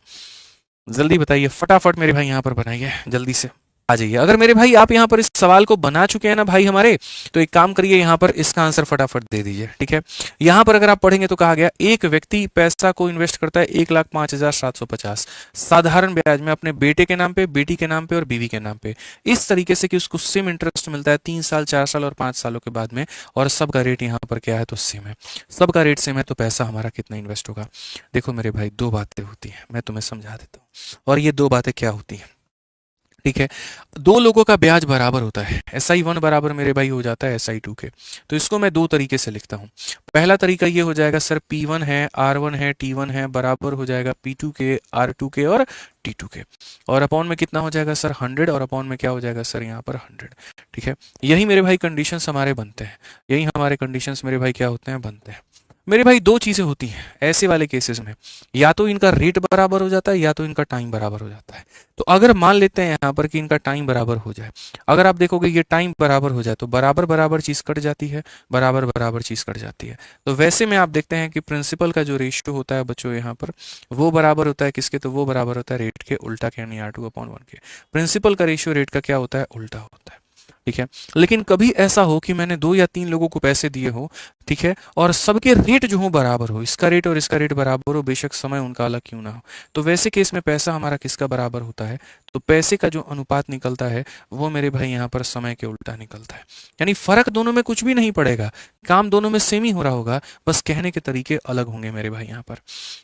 A: जल्दी बताइए फटाफट, मेरे भाई यहाँ पर बनाइए जल्दी से, आ जाइए। अगर मेरे भाई आप यहाँ पर इस सवाल को बना चुके हैं ना भाई हमारे, तो एक काम करिए, यहाँ पर इसका आंसर फटाफट दे दीजिए। ठीक है, यहाँ पर अगर आप पढ़ेंगे तो कहा गया एक व्यक्ति पैसा को इन्वेस्ट करता है 1,05,750 साधारण ब्याज में अपने बेटे के नाम पे, बेटी के नाम पे और बीवी के नाम पे, इस तरीके से कि उसको सेम इंटरेस्ट मिलता है 3 साल 4 साल और 5 सालों के बाद में, और सबका रेट यहाँ पर क्या है, तो सेम है। सबका रेट सेम है, तो पैसा हमारा कितना इन्वेस्ट होगा। देखो मेरे भाई दो बातें होती हैं, मैं तुम्हें समझा देता हूँ, और ये दो बातें क्या होती हैं। ठीक है, दो लोगों का ब्याज बराबर होता है, SI1 बराबर मेरे भाई हो जाता है SI2 के। तो इसको मैं दो तरीके से लिखता हूँ। पहला तरीका ये हो जाएगा सर, P1 है, R1 है, T1 है, बराबर हो जाएगा P2 के, R2 के और T2 के, और अपॉन में कितना हो जाएगा सर 100, और अपॉन में क्या हो जाएगा सर यहाँ पर 100। ठीक है, यही मेरे भाई कंडीशंस हमारे बनते हैं, यही हमारे कंडीशंस मेरे भाई क्या होते हैं, बनते हैं। मेरे भाई दो चीजें होती हैं ऐसे वाले केसेस में, या तो इनका रेट बराबर हो जाता है या तो इनका टाइम बराबर हो जाता है। तो अगर मान लेते हैं यहाँ पर कि इनका टाइम बराबर हो जाए, अगर आप देखोगे ये टाइम बराबर हो जाए तो बराबर बराबर चीज कट जाती है, बराबर बराबर चीज कट जाती है। तो वैसे में आप देखते हैं कि प्रिंसिपल का जो रेशियो होता है बच्चों यहाँ पर, वो बराबर होता है किसके, तो वो बराबर होता है रेट के उल्टा के, यानी R2/1 के। प्रिंसिपल का रेशियो रेट का क्या होता है, उल्टा होता है। ठीक है, लेकिन कभी ऐसा हो कि मैंने 2 या 3 लोगों को पैसे दिए हो, ठीक है, और सबके रेट जो हो बराबर हो, इसका रेट और इसका रेट बराबर हो, बेशक समय उनका अलग क्यों ना हो, तो वैसे केस में पैसा हमारा किसका बराबर होता है, तो पैसे का जो अनुपात निकलता है वो मेरे भाई यहाँ पर समय के उल्टा निकलता है। यानी फर्क दोनों में कुछ भी नहीं पड़ेगा, काम दोनों में सेम ही हो रहा होगा, बस कहने के तरीके अलग होंगे मेरे भाई यहाँ पर।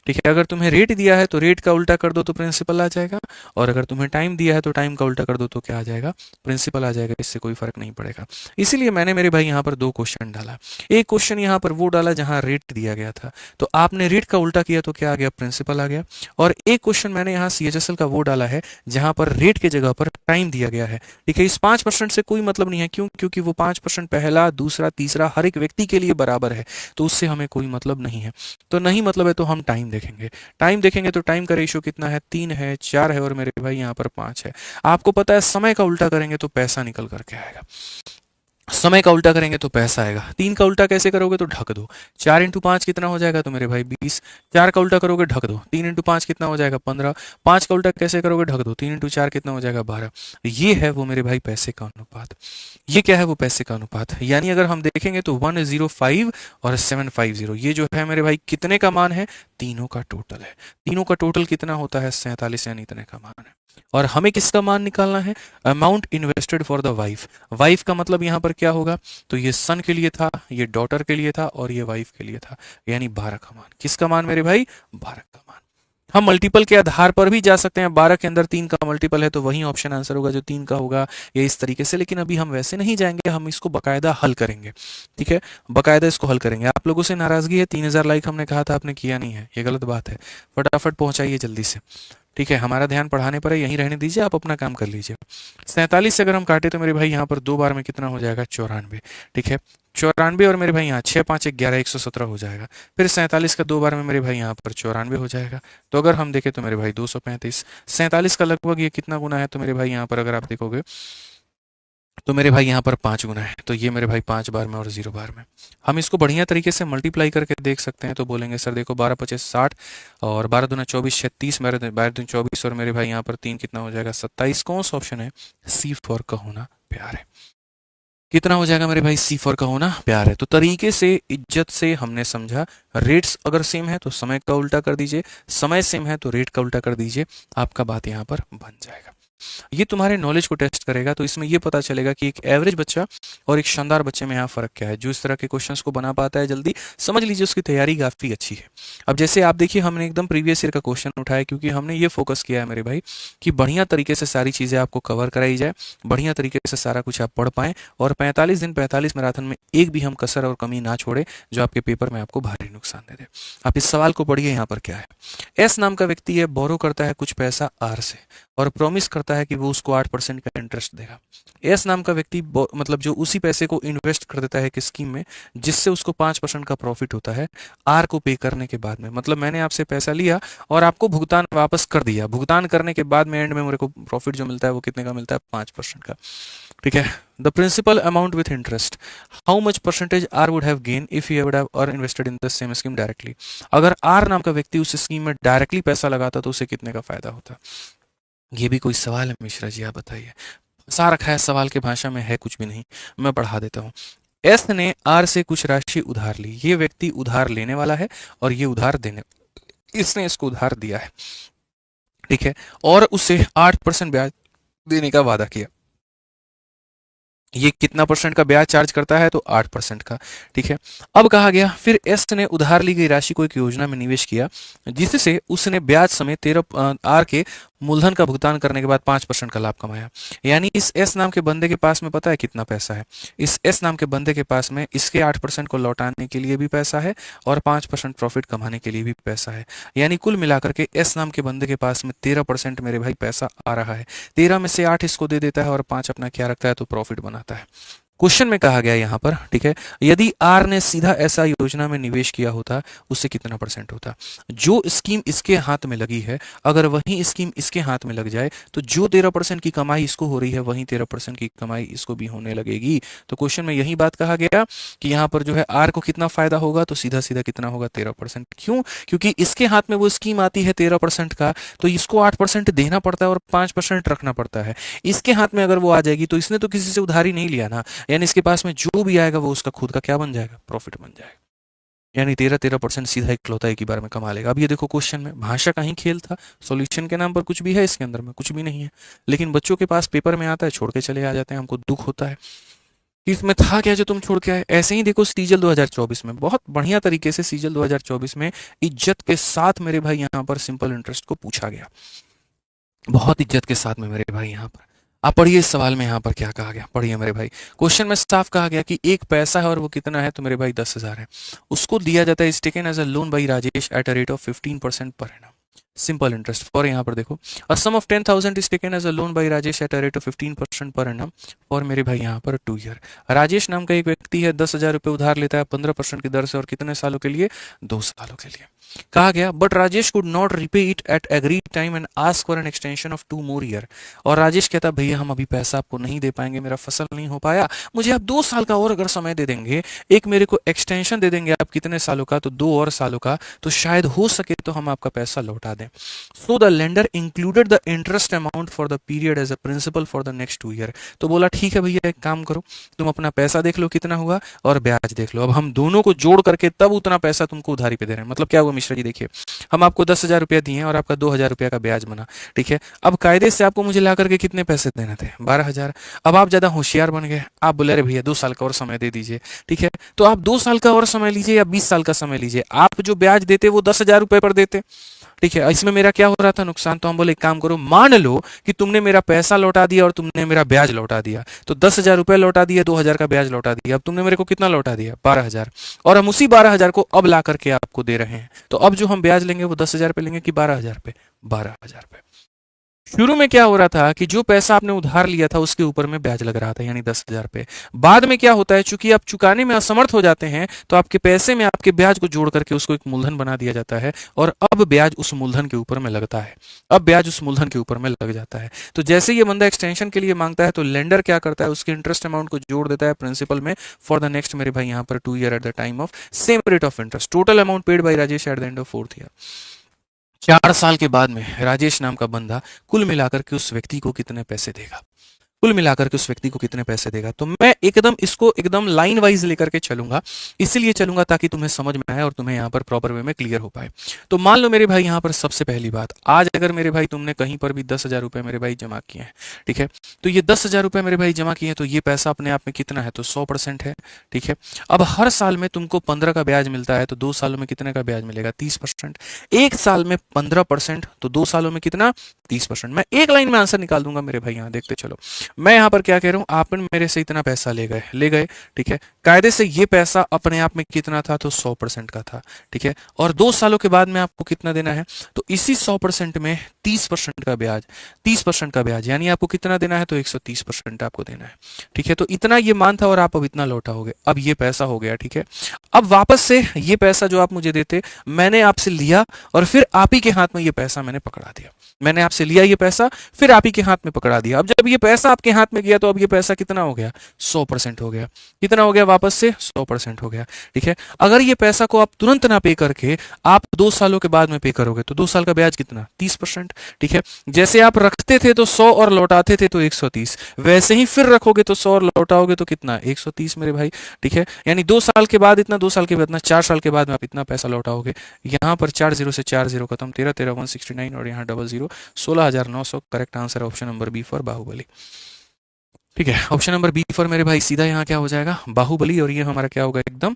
A: ठीक है, अगर तुम्हें रेट दिया है तो रेट का उल्टा कर दो तो प्रिंसिपल आ जाएगा, और अगर तुम्हें टाइम दिया है तो टाइम का उल्टा कर दो तो क्या आ जाएगा, प्रिंसिपल आ जाएगा। इससे कोई फर्क नहीं पड़ेगा। इसीलिए मैंने मेरे भाई यहाँ पर 2 क्वेश्चन डाला। एक क्वेश्चन यहाँ पर वो डाला जहाँ रेट दिया गया था, तो आपने रेट का उल्टा किया तो क्या आ गया, प्रिंसिपल आ गया। और एक क्वेश्चन मैंने यहाँ CHSL का वो डाला है जहां पर रेट के जगह पर टाइम दिया गया है। ठीक है, इस 5% से कोई मतलब नहीं है, क्यों, क्योंकि वो 5% पहला, दूसरा, तीसरा हर एक व्यक्ति के लिए बराबर है, तो उससे हमें कोई मतलब नहीं है। तो नहीं मतलब है तो हम टाइम देखेंगे। टाइम देखेंगे तो टाइम का रेशियो कितना है, 3 है, 4 है, और मेरे भाई यहाँ पर 5 है। आपको पता है समय का उल्टा करेंगे तो पैसा निकल करके आएगा, समय का उल्टा करेंगे तो पैसा आएगा। 3 का उल्टा कैसे करोगे, तो ढक दो। 4 इंटू 5 कितना हो जाएगा, तो मेरे भाई 20। 4 का उल्टा करोगे, ढक दो। 3 इंटू 5 कितना हो जाएगा, 15। 5 का उल्टा कैसे करोगे, ढक दो। 3 इंटू 4 कितना हो जाएगा, 12। ये है वो मेरे भाई पैसे का अनुपात। ये क्या है, वो पैसे का अनुपात। यानी अगर हम देखेंगे तो 1:05 और 7:50, ये जो है मेरे भाई कितने का मान है, तीनों का टोटल है। तीनों का टोटल कितना होता है, 47, यानी इतने का मान है। और हमें किसका मान निकालना है, amount invested for the wife. Wife का मतलब यहाँ पर क्या होगा, तो ये सन के लिए था, ये डॉटर के लिए था, और ये वाइफ के लिए था, यानी 12 का मान। किसका मान मेरे भाई, 12 का मान। हम मल्टीपल के आधार पर भी जा सकते हैं, 12 के अंदर 3 का मल्टीपल है तो वही ऑप्शन आंसर होगा जो 3 का होगा, या इस तरीके से। लेकिन अभी हम वैसे नहीं जाएंगे, हम इसको बकायदा हल करेंगे। ठीक है, बकायदा इसको हल करेंगे। आप लोगों से नाराजगी है, 3000 लाइक हमने कहा था, आपने किया नहीं है, ये गलत बात है। फटाफट पहुंचाइए जल्दी से। ठीक है, हमारा ध्यान पढ़ाने पर है, यहीं रहने दीजिए, आप अपना काम कर लीजिए। 47 से अगर हम काटे तो मेरे भाई यहाँ पर 2 बार में कितना हो जाएगा, 94। ठीक है, 94, और मेरे भाई यहाँ 6 5 11 117 हो जाएगा। फिर 47 का 2 बार में मेरे भाई यहाँ पर 94 हो जाएगा। तो अगर हम देखें तो मेरे भाई 235। 47 का लगभग ये कितना गुना है, तो मेरे भाई यहाँ पर अगर आप देखोगे तो मेरे भाई यहाँ पर 5 गुना है, तो ये मेरे भाई 5 बार में और 0 बार में। हम इसको बढ़िया तरीके से मल्टीप्लाई करके देख सकते हैं, तो बोलेंगे सर देखो 12 25 60, और 12 दूना 24 36, 12 दूना 24, और मेरे भाई यहाँ पर 3 कितना हो जाएगा, 27। कौन सा ऑप्शन है, सी फॉर का होना प्यार है। कितना हो जाएगा मेरे भाई, सी फॉर का होना प्यार है। तो तरीके से, इज्जत से हमने समझा, रेट्स अगर सेम है तो समय का उल्टा कर दीजिए, समय सेम है तो रेट का उल्टा कर दीजिए, आपका बात यहाँ पर बन जाएगा। ये तुम्हारे नॉलेज को टेस्ट करेगा, तो इसमें ये पता चलेगा कि एक एवरेज बच्चा और एक शानदार बच्चे में यहाँ फर्क क्या है। जो इस तरह के क्वेश्चंस को बना पाता है जल्दी, समझ लीजिए उसकी तैयारी काफी अच्छी है। अब जैसे आप देखिए, हमने एकदम प्रीवियस ईयर का क्वेश्चन उठाया, क्योंकि हमने ये फोकस किया है मेरे भाई कि बढ़िया तरीके से सारी चीजें आपको कवर कराई जाए, बढ़िया तरीके से सारा कुछ आप पढ़ पाएं, और 45 दिन 45 मैराथन में एक भी हम कसर और कमी ना छोड़े जो आपके पेपर में आपको भारी नुकसान दे दे। आप इस सवाल को पढ़िए, यहाँ पर क्या है। एस नाम का व्यक्ति है, बोरो करता है कुछ पैसा आर से, और प्रॉमिस करता है कि वो उसको 8% का इंटरेस्ट देगा। एस नाम का व्यक्ति मतलब जो उसी पैसे को इन्वेस्ट कर देता है एक स्कीम में, जिससे उसको 5% का प्रॉफिट होता है आर को पे करने के बाद में। मतलब मैंने आपसे पैसा लिया और आपको भुगतान वापस कर दिया, भुगतान करने के बाद में एंड में मेरे को प्रॉफिट जो मिलता है वो कितने का मिलता है, 5% का। ठीक है, the principal amount with interest, how much percentage R would have gain if you would have और invested in the same scheme directly. अगर आर नाम का व्यक्ति उस स्कीम में डायरेक्टली पैसा लगाता तो उसे कितने का फायदा होता। ये भी कोई सवाल है मिश्रा जी, आप बताइए। सा रखा है सवाल के भाषा में, है कुछ भी नहीं, मैं पढ़ा देता हूँ। एस ने आर से कुछ राशि उधार ली, ये व्यक्ति उधार लेने वाला है और ये उधार देने, इसने इसको उधार दिया है। ठीक है, और उसे 8% ब्याज देने का वादा किया। ये कितना परसेंट का ब्याज चार्ज करता है, तो 8% का। ठीक है, अब कहा गया फिर एस ने उधार ली गई राशि को एक योजना में निवेश किया, जिससे उसने ब्याज समेत 13 आर के मूलधन का भुगतान करने के बाद 5% का लाभ कमाया। यानी इस एस नाम के बंदे के पास में पता है कितना पैसा है, इस एस नाम के बंदे के पास में इसके 8% को लौटाने के लिए भी पैसा है और 5% प्रॉफिट कमाने के लिए भी पैसा है। यानी कुल मिलाकर के एस नाम के बंदे के पास में 13% मेरे भाई पैसा आ रहा है। 13 में से 8 इसको दे देता है और 5 अपना क्या रखता है, तो प्रॉफिट बनाता है। क्वेश्चन में कहा गया यहाँ पर, ठीक है, यदि आर ने सीधा ऐसा योजना में निवेश किया होता उससे कितना परसेंट होता। जो स्कीम इसके हाथ में लगी है, अगर वही स्कीम इसके हाथ में लग जाए तो जो 13% की कमाई इसको हो रही है वही 13% की कमाई इसको भी होने लगेगी। तो क्वेश्चन में यही बात कहा गया कि यहाँ पर जो है आर को कितना फायदा होगा, तो सीधा सीधा कितना होगा 13%। क्यों? क्योंकि इसके हाथ में वो स्कीम आती है 13% का, तो इसको 8% देना पड़ता है और 5% रखना पड़ता है। इसके हाथ में अगर वो आ जाएगी तो इसने तो किसी से उधारी नहीं लिया ना, यानी इसके पास में जो भी आएगा वो उसका खुद का क्या बन जाएगा, प्रॉफिट बन जाएगा। यानी 13% सीधा इकलौता एक ही बार में कमा लेगा। अब ये देखो क्वेश्चन में भाषा का ही खेल था, सॉल्यूशन के नाम पर कुछ भी है, इसके अंदर में कुछ भी नहीं है, लेकिन बच्चों के पास पेपर में आता है, छोड़ के चले आ जाते हैं, हमको दुख होता है कि इसमें था क्या जो तुम छोड़ के आए। ऐसे ही देखो सीजल 2024 में बहुत बढ़िया तरीके से सीजल 2024 में इज्जत के साथ मेरे भाई यहाँ पर सिंपल इंटरेस्ट को पूछा गया, बहुत इज्जत के साथ में मेरे भाई यहाँ पर। आप पढ़िए इस सवाल में यहाँ पर क्या कहा गया, पढ़िए मेरे भाई। क्वेश्चन में साफ कहा गया कि एक पैसा है और वो कितना है, तो मेरे भाई 10,000 है, उसको दिया जाता है, is taken as a loan by Rajesh at a rate of 15% per annum simple interest for, यहाँ पर देखो a sum of 10,000 is taken as a loan by Rajesh at a rate of 15% per annum और मेरे भाई यहाँ पर 2 ईयर। राजेश नाम का एक व्यक्ति है, 10,000 रुपये उधार लेता है 15% की दर से, और कितने सालों के लिए, 2 सालों के लिए। कहा गया but Rajesh could not repay it at agreed time and ask for an extension of 2 more year. और राजेश कहता भैया हम अभी पैसा आपको नहीं दे पाएंगे, मेरा फसल नहीं हो पाया, मुझे आप 2 साल का और अगर समय दे देंगे, एक मेरे को एक्सटेंशन दे देंगे आप कितने सालों का, तो 2 और सालों का, तो शायद हो सके तो हम आपका पैसा लौटा दें। So the lender included the interest amount for the period as a principal for the next 2 year. तो बोला ठीक है भैया एक काम करो, तुम अपना पैसा देख लो कितना हुआ और ब्याज देख लो, अब हम दोनों को जोड़ करके तब उतना पैसा तुमको उधारी पे दे रहे हैं। मतलब क्या हुआ मिश्रा जी, देखिए हम आपको 10,000 रुपया दिए हैं और आपका 2,000 रुपया का ब्याज बना, ठीक है। अब कायदे से आपको मुझे ला करके कितने पैसे देने थे, 12,000। अब आप ज्यादा होशियार बन गए, आप बोले अरे भैया 2 साल का और समय दे दीजिए, ठीक है। तो आप 2 साल का और समय लीजिए या 20 साल का समय लीजिए, आप जो ब्याज देते वो 10,000 रुपए पर देते, ठीक है। इसमें मेरा क्या हो रहा था, नुकसान। तो हम बोले एक काम करो, मान लो कि तुमने मेरा पैसा लौटा दिया और तुमने मेरा ब्याज लौटा दिया, तो 10,000 रुपए लौटा दिया, 2,000 का ब्याज लौटा दिया, अब तुमने मेरे को कितना लौटा दिया, 12,000, और हम उसी 12,000 को अब ला करके आपको दे रहे हैं। तो अब जो हम ब्याज लेंगे वो 10,000 पे लेंगे कि 12,000 पे, 12,000 पे। शुरू में क्या हो रहा था कि जो पैसा आपने उधार लिया था उसके ऊपर में ब्याज लग रहा था, यानी 10,000 पे। बाद में क्या होता है, चूंकि आप चुकाने में असमर्थ हो जाते हैं, तो आपके पैसे में आपके ब्याज को जोड़ करके उसको एक मूलधन बना दिया जाता है, और अब ब्याज उस मूलधन के ऊपर में लगता है, अब ब्याज उस मूलधन के ऊपर में लग जाता है। तो जैसे ये बंदा एक्सटेंशन के लिए मांगता है, तो लेंडर क्या करता है, उसके इंटरेस्ट अमाउंट को जोड़ देता है प्रिंसिपल में फॉर द नेक्स्ट मेरे भाई यहाँ पर 2 year at the time of same rate of interest. Total amount paid by Rajesh eight the end of 4th year. 4 साल के बाद में राजेश नाम का बंदा कुल मिलाकर के उस व्यक्ति को कितने पैसे देगा, कुल मिलाकर के उस व्यक्ति को कितने पैसे देगा। तो मैं एकदम इसको एकदम लाइन वाइज लेकर के चलूंगा, इसलिए चलूंगा ताकि तुम्हें समझ में आए और तुम्हें यहाँ पर प्रॉपर वे में क्लियर हो पाए। तो मान लो मेरे भाई यहाँ पर सबसे पहली बात, आज अगर मेरे भाई तुमने कहीं पर भी 10,000 रुपये मेरे भाई जमा किए हैं, ठीक है, तो ये 10,000 रुपये मेरे भाई जमा किए हैं, तो ये पैसा अपने आप में कितना है, तो 100% है, ठीक है। अब हर साल में तुमको 15 का ब्याज मिलता है, तो 2 सालों में कितने का ब्याज मिलेगा, 30%। एक साल में 15%, तो 2 सालों में कितना, 30%। मैं एक लाइन में आंसर निकाल दूंगा मेरे भाई, यहाँ देखते चलो। मैं यहाँ पर क्या कह रहा हूँ, आपने मेरे से इतना पैसा ले गए, ठीक है। कायदे से ये पैसा अपने आप में कितना था, तो 100% का था, ठीक है। और 2 सालों के बाद में आपको कितना देना है, तो इसी 100% में 30% का ब्याज, 30% का ब्याज, यानी आपको कितना देना है, तो 130% आपको देना है, ठीक है। तो इतना ये मान था और आप अब इतना लौटाओगे, अब ये पैसा हो गया, ठीक है। अब वापस से ये पैसा जो आप मुझे देते, मैंने आपसे लिया और फिर आप ही के हाथ में ये पैसा मैंने पकड़ा दिया, मैंने आपसे लिया ये पैसा, फिर आप ही के हाथ में पकड़ा दिया। अब जब ये पैसा आपके हाथ में गया, तो अब ये पैसा कितना हो गया, 100% हो गया। कितना हो गया, वापस से 100% हो गया, ठीक है। अगर ये पैसा को आप तुरंत ना पे करके आप 2 सालों के बाद में पे करोगे, तो 2 साल का ब्याज कितना, 30%, ठीक है। जैसे आप रखते थे तो 100 और लौटाते थे तो 130, वैसे ही फिर रखोगे तो 100 और लौटाओगे तो कितना, 130 मेरे भाई, ठीक है। यानी 2 साल के बाद इतना, 2 साल के बाद इतना, 4 साल के बाद में आप इतना पैसा लौटाओगे। यहाँ पर 4 0 से 4 0 खत्म, 13 13 169 और यहाँ 00 16,900। Correct answer option number B for Baahubali, ठीक है। ऑप्शन नंबर बी फॉर मेरे भाई सीधा यहाँ क्या हो जाएगा, बाहुबली, और ये हमारा क्या होगा, एकदम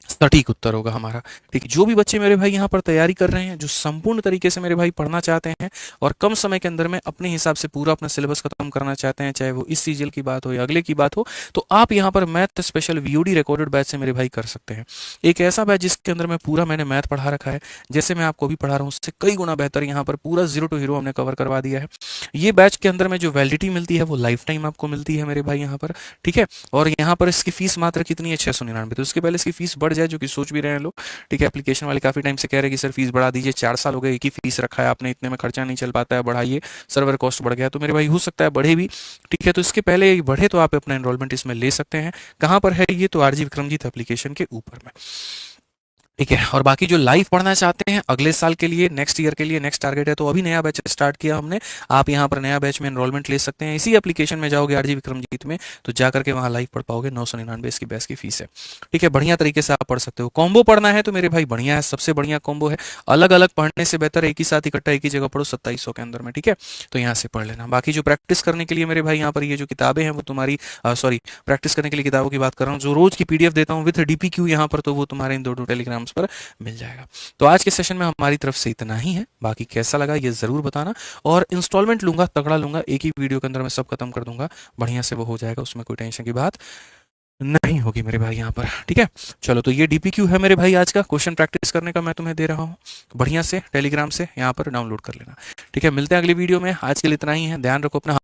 A: सटीक उत्तर होगा हमारा। ठीक है, जो भी बच्चे मेरे भाई यहाँ पर तैयारी कर रहे हैं, जो संपूर्ण तरीके से मेरे भाई पढ़ना चाहते हैं और कम समय के अंदर में अपने हिसाब से पूरा अपना सिलेबस खत्म करना चाहते हैं, चाहे वो इस सीजल की बात हो या अगले की बात हो, तो आप यहाँ पर math special VOD recorded batch से मेरे भाई कर सकते हैं। एक ऐसा बैच जिसके अंदर में पूरा मैंने मैथ पढ़ा रखा है, जैसे मैं आपको भी पढ़ा रहा हूँ उससे कई गुना बेहतर यहाँ पर पूरा जीरो टू हीरो हमने कवर करवा दिया है। ये बैच के अंदर में जो वैलिडिटी मिलती है वो लाइफ टाइम आपको मिलती है मेरे भाई यहाँ पर। ठीक है, और यहाँ पर इसकी फीस मात्र कितनी है, 699। तो इसके पहले इसकी फीस बढ़ जाए, जो कि सोच भी रहे हैं लोग। ठीक है, एप्लीकेशन वाले काफी टाइम से कह रहे हैं कि सर फीस बढ़ा दीजिए, 4 साल हो गए एक ही फीस रखा है आपने, इतने में खर्चा नहीं चल पाता है, बढ़ाइए, सर्वर कॉस्ट बढ़ गया। तो मेरे भाई हो सकता है बढ़े भी। ठीक है, तो इसके पहले बढ़े तो आप अपना एनरोलमेंट इसमें ले सकते हैं। कहाँ पर है ये, तो आरजी विक्रमजीत एप्लीकेशन के ऊपर में। ठीक है, और बाकी जो लाइव पढ़ना चाहते हैं अगले साल के लिए, नेक्स्ट ईयर के लिए, नेक्स्ट टारगेट है, तो अभी नया बैच स्टार्ट किया हमने। आप यहाँ पर नया बैच में एनरोलमेंट ले सकते हैं, इसी एप्लीकेशन में जाओगे आरजी विक्रमजीत में, तो जाकर के वहाँ लाइव पढ़ पाओगे। 999 इसकी बैच की फीस है। ठीक है, बढ़िया तरीके से आप पढ़ सकते हो। कॉम्बो पढ़ना है तो मेरे भाई बढ़िया है, सबसे बढ़िया कॉम्बो है। अलग अलग पढ़ने से बेहतर एक ही साथ इकट्ठा एक ही जगह पढ़ो 2700 के अंदर में। ठीक है, तो यहाँ से पढ़ लेना। बाकी जो प्रैक्टिस करने के लिए मेरे भाई यहाँ पर ये जो किताबें हैं वो तुम्हारी, सॉरी, प्रैक्टिस करने के लिए किताबों की बात कर रहा हूँ, जो रोज की पीडीएफ देता हूँ विथ डीपीक्यू यहाँ पर, तो वो तुम्हारे इन दो टेलीग्राम्स पर मिल जाएगा। तो आज के सेशन में हमारी तरफ से इतना ही है। बाकी कैसा लगा ये जरूर बताना, और इंस्टॉलमेंट लूंगा, तगड़ा लूंगा, एक ही वीडियो के अंदर मैं सब खत्म कर दूंगा, बढ़िया से वो हो जाएगा, उसमें कोई टेंशन की बात नहीं होगी मेरे भाई यहाँ पर। ठीक है, चलो, तो ये डीपीक्यू है मेरे भाई आज का क्वेश्चन प्रैक्टिस करने का, मैं तुम्हें दे रहा हूँ, बढ़िया से टेलीग्राम से यहाँ पर डाउनलोड कर लेना। ठीक है, मिलते हैं अगली वीडियो में, आज के लिए इतना ही है, ध्यान रखो अपना।